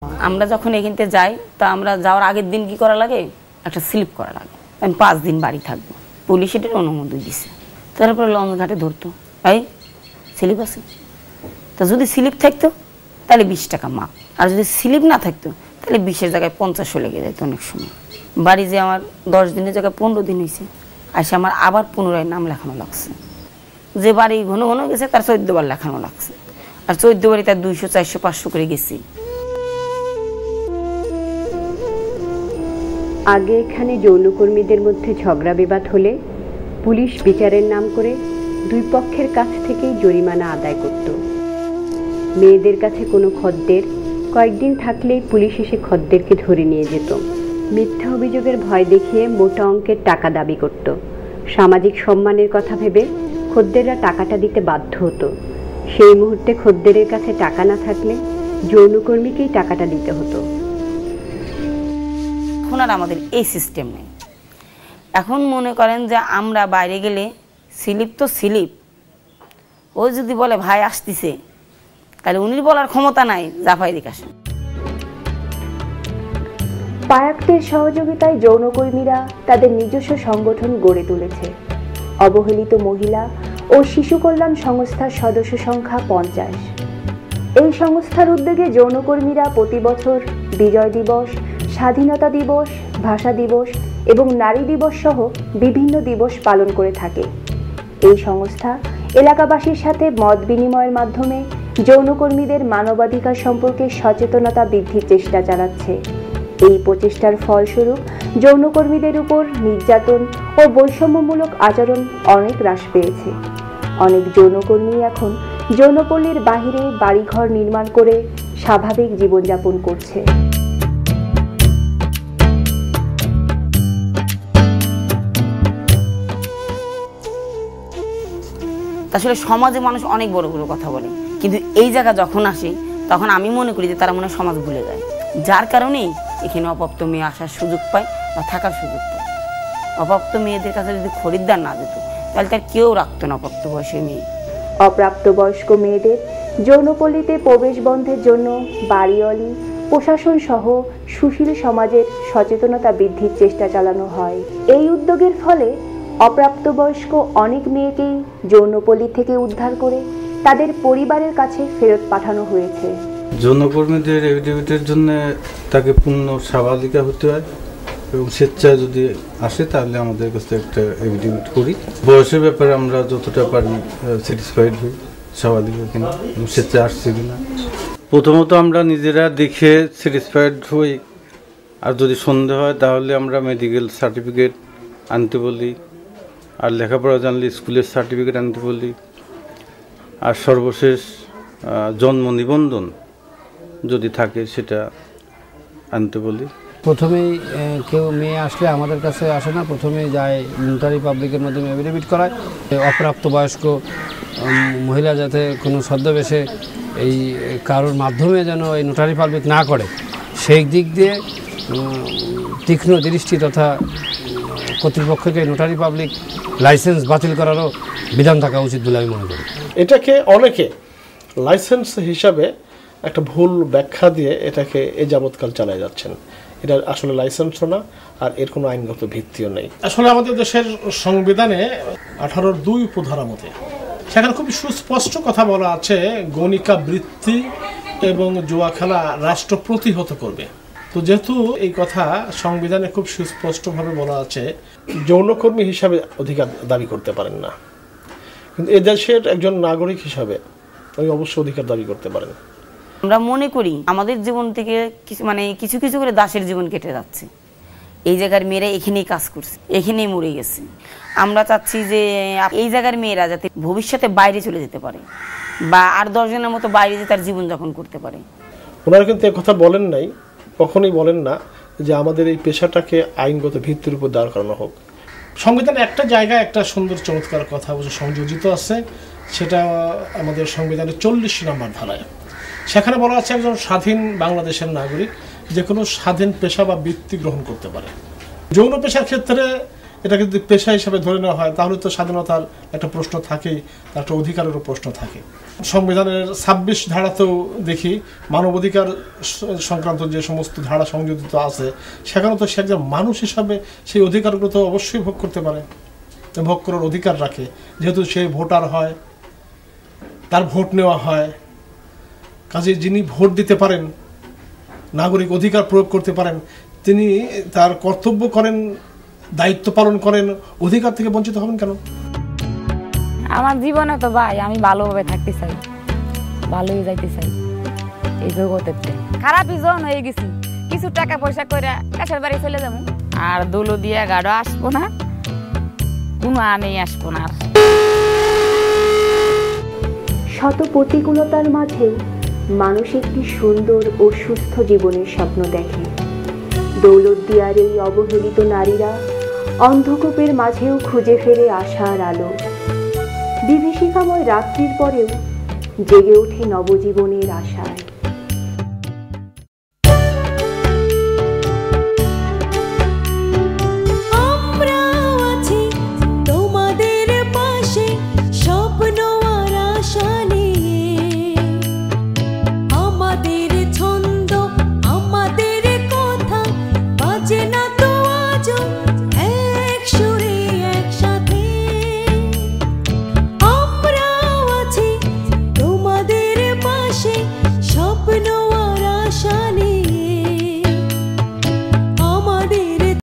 আমরা যখন এখানতে যাই তা আমরা যাওয়ার আগের দিন কি করা লাগে, একটা স্লিপ করা লাগে। আমি 5 দিন বাড়ি থাকবো, পুলিশ এটার অনুমোদন দিছে। তারপরে লঞ্চ ঘাটে ধরতো, এই স্লিপ আছে, তা যদি স্লিপ থাকতো তাহলে 20 টাকা মাপ, আর যদি স্লিপ না থাকতো তাহলে 20-এর জায়গায় 50 লেগে যেত অনেক সময়। বাড়ি যে আমার 10 দিনের জায়গায় 15 দিন হয়েছে, আসে আমার আবার পুনরায় নাম লেখানো লাগছে। যে বাড়ি ঘন ঘন গেছে তার 14 বার লেখানো লাগছে, আর 14 বাড়ি তার 200, 400, 500 করে গেছি। আগে এখানে যৌনকর্মীদের মধ্যে ঝগড়া বিবাদ হলে পুলিশ বিচারের নাম করে দুই পক্ষের কাছ থেকেই জরিমানা আদায় করত। মেয়েদের কাছে কোনো খদ্দের কয়েকদিন থাকলেই পুলিশ এসে খদ্দেরকে ধরে নিয়ে যেত। মিথ্যা অভিযোগের ভয় দেখিয়ে মোটা অঙ্কের টাকা দাবি করত। সামাজিক সম্মানের কথা ভেবে খদ্দেররা টাকাটা দিতে বাধ্য হতো। সেই মুহূর্তে খদ্দেরের কাছে টাকা না থাকলে যৌনকর্মীকেই টাকাটা দিতে হতো। এখন আর আমাদের এই সিস্টেম নেই। এখন মনে করেন যে আমরা বাইরে গেলে স্লিপ তো স্লিপ, ও যদি বলে ভাই আসতেছে, তাহলে উনি বলার ক্ষমতা নাই, জাফাই দিকে আসেন। পায়াক্তের সহযোগিতায় যৌনকর্মীরা তাদের নিজস্ব সংগঠন গড়ে তুলেছে। অবহেলিত মহিলা ও শিশু কল্যাণ সংস্থার সদস্য সংখ্যা 50। এই সংস্থার উদ্যোগে যৌনকর্মীরা প্রতি বছর বিজয় দিবস, স্বাধীনতা দিবস, ভাষা দিবস এবং নারী দিবস সহ বিভিন্ন দিবস পালন করে থাকে। এই সংস্থা এলাকাবাসীর সাথে মত বিনিময়ের মাধ্যমে যৌনকর্মীদের মানবাধিকার সম্পর্কে সচেতনতা বৃদ্ধির চেষ্টা চালাচ্ছে। এই প্রচেষ্টার ফলস্বরূপ যৌনকর্মীদের উপর নির্যাতন ও বৈষম্যমূলক আচরণ অনেক হ্রাস পেয়েছে। অনেক যৌনকর্মী এখন যৌনপল্লীর বাহিরে বাড়িঘর নির্মাণ করে স্বাভাবিক জীবনযাপন করছে। আসলে সমাজে মানুষ অনেক বড় বড় কথা বলে, কিন্তু এই জায়গা যখন আসে তখন আমি মনে করি যে তারা মনে হয় সমাজ ভুলে যায়। যার কারণেই এখানে অপ্রাপ্ত মেয়ে আসার সুযোগ পায় বা থাকার সুযোগ পায়। অপ্রাপ্ত মেয়েদের কাছে যদি খরিদ্দার না যেত তাহলে তার কেউ রাখতো না অপ্রাপ্ত বয়সী মেয়ে। অপ্রাপ্তবয়স্ক মেয়েদের যৌনপল্লীতে প্রবেশ বন্ধের জন্য বাড়িওয়ালি, প্রশাসন সহ সুশীল সমাজের সচেতনতা বৃদ্ধির চেষ্টা চালানো হয়। এই উদ্যোগের ফলে অপ্রাপ্তবয়স্ক অনেক মেয়েকেই যৌনপল্লী থেকে উদ্ধার করে তাদের পরিবারের কাছে ফেরত পাঠানো হয়েছে। যৌনকর্মীদের এফিডেভিটের জন্য তাকে পূর্ণ স্বাভাবিকা হতে হয় এবং স্বেচ্ছায় যদি আসে তাহলে আমাদের কাছে একটা এফিডেভিট করি। বয়সের ব্যাপারে আমরা যতটা পারি স্যাটিসফাইড হই, স্বাভাবিক কিনা এবং স্বেচ্ছায় আসছে কিনা। প্রথমত আমরা নিজেরা দেখে স্যাটিসফাইড হই, আর যদি সন্দেহ হয় তাহলে আমরা মেডিকেল সার্টিফিকেট আনতে বলি, আর লেখাপড়া জানলে স্কুলের সার্টিফিকেট আনতে বলি, আর সর্বশেষ জন্ম নিবন্ধন যদি থাকে সেটা আনতে বলি। প্রথমেই কেউ মেয়ে আসলে আমাদের কাছে আসে না, প্রথমেই যায় নোটারি পাবলিকের মাধ্যমে এফিডেভিট করায়। অপ্রাপ্তবয়স্ক মহিলা যাতে কোনো ছদ্মবেশে এই কারোর মাধ্যমে যেন এই নোটারি পাবলিক না করে, সেই দিক দিয়ে তীক্ষ্ণ দৃষ্টি তথা কর্তৃপক্ষকে নোটারি পাবলিক লাইসেন্স বাতিল করারও বিধান থাকা উচিত বলে আমি মনে করি। এটাকে অনেকে লাইসেন্স হিসাবে একটা ভুল ব্যাখ্যা দিয়ে এটাকে এ যাবৎকাল চালিয়ে যাচ্ছেন। এটা আসলে লাইসেন্সও না, আর এর কোনো আইনগত ভিত্তিও নেই। আসলে আমাদের দেশের সংবিধানে 18(2) উপধারা মতে সেখানে খুব সুস্পষ্ট কথা বলা আছে, গণিকা বৃত্তি এবং জুয়া খেলা রাষ্ট্র প্রতিহত করবে। তো যেহেতু এই কথা সংবিধানে খুব সুস্পষ্টভাবে বলা আছে, যৌনকর্মী হিসাবে অধিকার দাবি করতে পারেন না, কিন্তু এ দেশের একজন নাগরিক হিসাবে আমি অবশ্যই অধিকার দাবি করতে পারেন। আমরা মনে করি আমাদের জীবন থেকে কিছু কিছু করে দাসের জীবন কেটে যাচ্ছে। এই জায়গার মেয়েরা এখানেই কাজ করছে, এখানেই মরে গেছে। আমরা চাচ্ছি যে এই জায়গার মেয়েরা যাতে ভবিষ্যতে বাইরে চলে যেতে পারে বা আর 10 জনের মতো বাইরে যে তার জীবনযাপন করতে পারে। ওনারা কিন্তু কথা বলেন নাই, কখনোই বলেন না যে আমাদের এই পেশাটাকে আইনগত ভিত্তির উপর দাঁড় করানো হোক। সংবিধানে একটা জায়গায় একটা সুন্দর চমৎকার কথা সংযোজিত আছে, সেটা আমাদের সংবিধানের 40 নম্বর ধারায়। সেখানে বলা আছে একজন স্বাধীন বাংলাদেশের নাগরিক যে কোনো স্বাধীন পেশা বা বৃত্তি গ্রহণ করতে পারে। যৌন পেশার ক্ষেত্রে এটাকে যদি পেশা হিসাবে ধরে নেওয়া হয় তাহলে তো স্বাধীনতার একটা প্রশ্ন থাকেই, তার একটা অধিকারেরও প্রশ্ন থাকে। সংবিধানের 26 ধারাতেও দেখি মানবাধিকার সংক্রান্ত যে সমস্ত ধারা সংযোজিত আছে সেখানে তো সে একজন মানুষ হিসাবে সেই অধিকারগুলো তো অবশ্যই ভোগ করতে পারে, ভোগ করার অধিকার রাখে, যেহেতু সে ভোটার হয়, তার ভোট নেওয়া হয়। কাজে যিনি ভোট দিতে পারেন, নাগরিক অধিকার প্রয়োগ করতে পারেন, তিনি তার কর্তব্য করেন, দায়িত্ব পালন করেন, অধিকার থেকে বঞ্চিত হবেন কেন? আমার জীবনে তো ভাই আমি ভালোভাবে থাকতে চাই, ভালোই যাইতে চাই এই জগতে। খারাপই জন হয়ে গেছি, কিছু টাকা পয়সা করে কাছের বাড়ি চলে যাবো, আর দোলো দিয়া গাড়ো আসবো না, কোনো আনেই আসবো না। শত প্রতিকূলতার মাঝেও মানুষ একটি সুন্দর ও সুস্থ জীবনের স্বপ্ন দেখে। দৌলতদিয়ার এই অবহেলিত নারীরা অন্ধকূপের মাঝেও খুঁজে ফেরে আশার আলো। বিভীষিকাময় রাত্রির পরেও জেগে ওঠে নবজীবনের আশা।